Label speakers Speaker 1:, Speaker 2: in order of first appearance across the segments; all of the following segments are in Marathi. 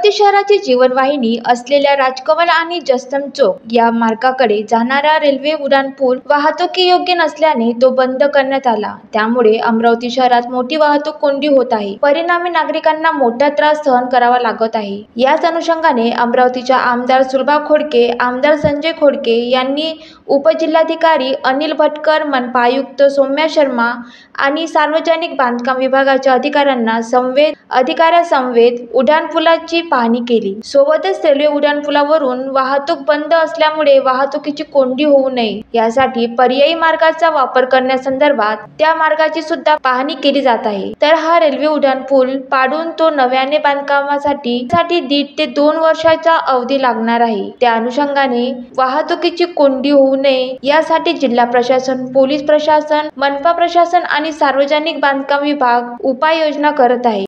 Speaker 1: अमरावती शहराची जीवनवाहिनी असलेल्या राजकमल आणि जयस्तंभ चौक या मार्गाकडे जाणारा रेल्वे उड्डाणपूल वाहतुकीयोग्य नसल्याने तो बंद करण्यात आला। त्यामुळे अमरावती शहरात मोठी वाहतूक कोंडी होत आहे। परिणामी नागरिकांना मोठा त्रास सहन करावा लागत आहे। याच अनुषंगाने अमरावतीच्या आमदार सुलभा खोडके, आमदार संजय खोडके यांनी उपजिल्हाधिकारी अनिल भटकर, मनपा आयुक्त सौम्या शर्मा आणि सार्वजनिक बांधकाम विभागाच्या अधिकाऱ्यांना समवेत उड्डाणपुलाची पाहणी केली। सोबतच रेल्वे उड्डाणपुलावरून वाहतूक बंद असल्यामुळे वाहतुकीची कोंडी होऊ नये यासाठी पर्यायी मार्गाचा वापर करण्यासंदर्भात त्या मार्गाची सुद्धा पाहणी केली जात आहे। तर हा रेल्वे उड्डाणपूल पाडून तो नव्याने बांधकामासाठी 1.5 ते 2 वर्षाचा अवधी लागणार आहे। त्या अनुषंगाने वाहतुकीची कोंडी होऊ नये यासाठी जिल्हा प्रशासन, पोलीस प्रशासन, मनपा प्रशासन आणि सार्वजनिक बांधकाम विभाग उपाययोजना करत आहे।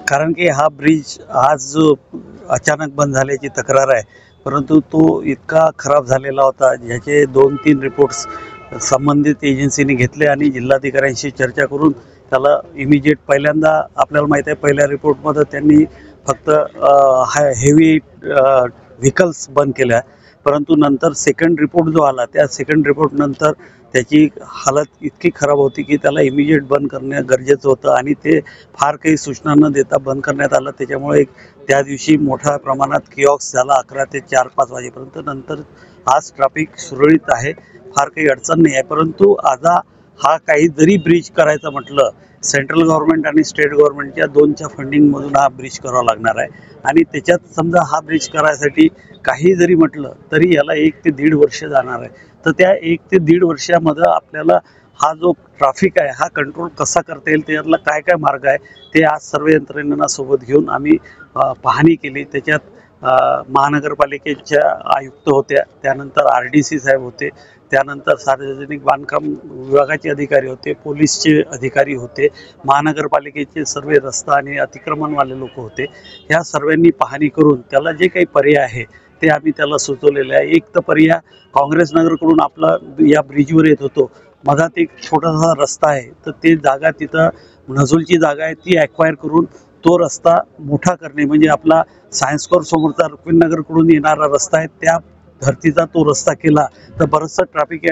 Speaker 2: कारण की हा ब्रिज आज अचानक बंद झाल्याची तक्रार आहे, परंतु तो इतका खराब झालेला होता ज्याचे 2-3 रिपोर्ट्स संबंधित एजन्सीने घेतले आणि जिल्हाधिकाऱ्यांशी चर्चा करून त्याला इमिजिएट पहिल्यांदा आपल्याला माहिती आहे पहिल्या रिपोर्टमध्ये त्यांनी फक्त हेवी व्हेकल्स बंद केल्या, परंतु नंतर सेकंड रिपोर्ट जो आला त्या सेकंड रिपोर्ट नंतर त्याची हालत इतकी खराब होती की त्याला इमिजिएट बंद करणे गरजेचं होतं आणि ते फार काही सूचना न देता बंद करण्यात आलं। त्याच्यामुळे त्या दिवशी मोठ्या प्रमाणात किऑक्स झाला 11 ते 4-5 वाजेपर्यंत। नंतर आज ट्रॅफिक सुरळीत आहे, फार काही अडचण नाही आहे। परंतु आता हा काही जरी ब्रिज करायचं म्हटलं सेंट्रल गव्हर्नमेंट आणि स्टेट गव्हर्नमेंटच्या दोनच्या फंडिंगमधून हा ब्रिज करावा लागणार आहे आणि त्याच्यात समजा हा ब्रिज करायसाठी काही जरी म्हटलं तरी याला 1 ते 1.5 वर्ष जाणार आहे। तर त्या 1 ते 1.5 वर्षामध्ये आपल्याला हा जो ट्रॅफिक आहे हा कंट्रोल कसा करता येईल, त्यातला काय काय मार्ग आहे ते आज सर्व यंत्रणेंना सोबत घेऊन आम्ही पाहणी केली। त्याच्यात महानगरपालिकेच्या आयुक्त होत्या, त्यानंतर RDC साहेब होते, त्यानंतर सार्वजनिक बांधकाम विभागाचे अधिकारी होते, पोलीसचे अधिकारी होते, महानगरपालिकेचे सर्व रस्ता आणि अतिक्रमणवाले लोक होते। ह्या सर्वांनी पाहणी करून त्याला जे काही पर्याय आहे ते आम्ही त्याला सुचवलेले आहे। एक तर पर्याय काँग्रेस नगरकडून आपला या ब्रिजवर येत होतो, मधात एक छोटासा रस्ता आहे, तर ते जागा तिथं नजूलची जागा आहे ती ॲक्वायर करून तो रस्ता मोठा करणे, म्हणजे आपला सायन्स कोर समोरचा रुक्मिणीनगरकडून येणारा रस्ता आहे त्या धर्तीचा तो रस्ता केला तर बरंचसं ट्रॅफिक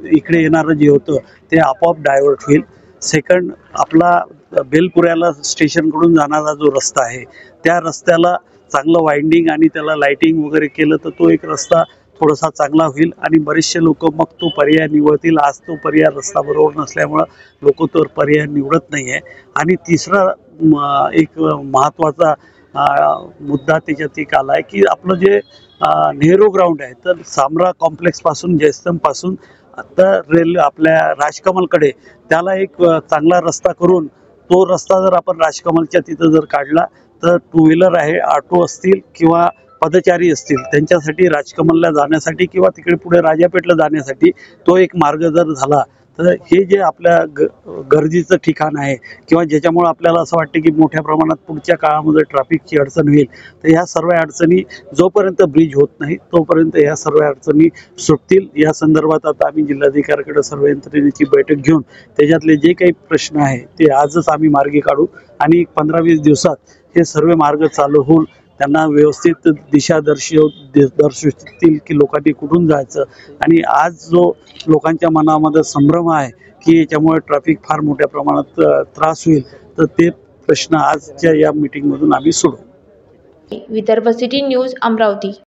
Speaker 2: इकडे येणारं जे होतं ते आपोआप डायव्हर्ट होईल। सेकंड, आपला बेलपुऱ्याला स्टेशनकडून जाणारा जो रस्ता आहे त्या रस्त्याला चांगलं वाइंडिंग आणि त्याला लाइटिंग वगैरे केलं तर तो एक रस्ता थोडासा चांगला होईल आणि बरेचसे लोक मग तो पर्याय निवडतील। आज तो पर्याय रस्ता बरोबर नसल्यामुळं लोक तो पर्याय निवडत नाही आहे। आणि तिसरा एक महत्त्वाचा मुद्दा त्याच्यात एक आला आहे की आपलं जे नेहरू ग्राउंड आहे तर सामरा कॉम्प्लेक्स पासून जयस्तंभ पासून आता आपल्या राजकमलकडे त्याला एक चांगला रस्ता करून तो रस्ता जर आपण राजकमलच्या तिथं जर काढला तर 2 व्हीलर आहे, ऑटो असतील किंवा पदचारी असतील त्यांच्यासाठी राजकमलला जाण्यासाठी किंवा तिकडे पुढे राजापेठला जाण्यासाठी तो एक मार्ग जर झाला तर हे जे आपल्या गरजेचं ठिकाण आहे किंवा ज्याच्यामुळे आपल्याला असं वाटतं की मोठ्या प्रमाणात पुढच्या काळामध्ये ट्रॅफिकची अडचण होईल, तर ह्या सर्व अडचणी जोपर्यंत ब्रिज होत नाही तोपर्यंत ह्या सर्व अडचणी सुटतील। या संदर्भात आता आम्ही जिल्हाधिकाऱ्याकडे सर्व यंत्रणेची बैठक घेऊन त्याच्यातले जे काही प्रश्न आहे ते आजच आम्ही मार्गी काढू आणि 15-20 दिवसात हे सर्व मार्ग चालू होऊन त्यांना व्यवस्थित दिशा दर्शवतील की लोकांनी कुठून जायचं। आणि आज जो लोकांच्या मनामध्ये संभ्रम आहे की याच्यामुळे ट्रॅफिक फार मोठ्या प्रमाणात त्रास होईल, तर ते प्रश्न आजच्या या मीटिंगमधून आम्ही सोडवू।
Speaker 1: Vidarbha city news, Amravati.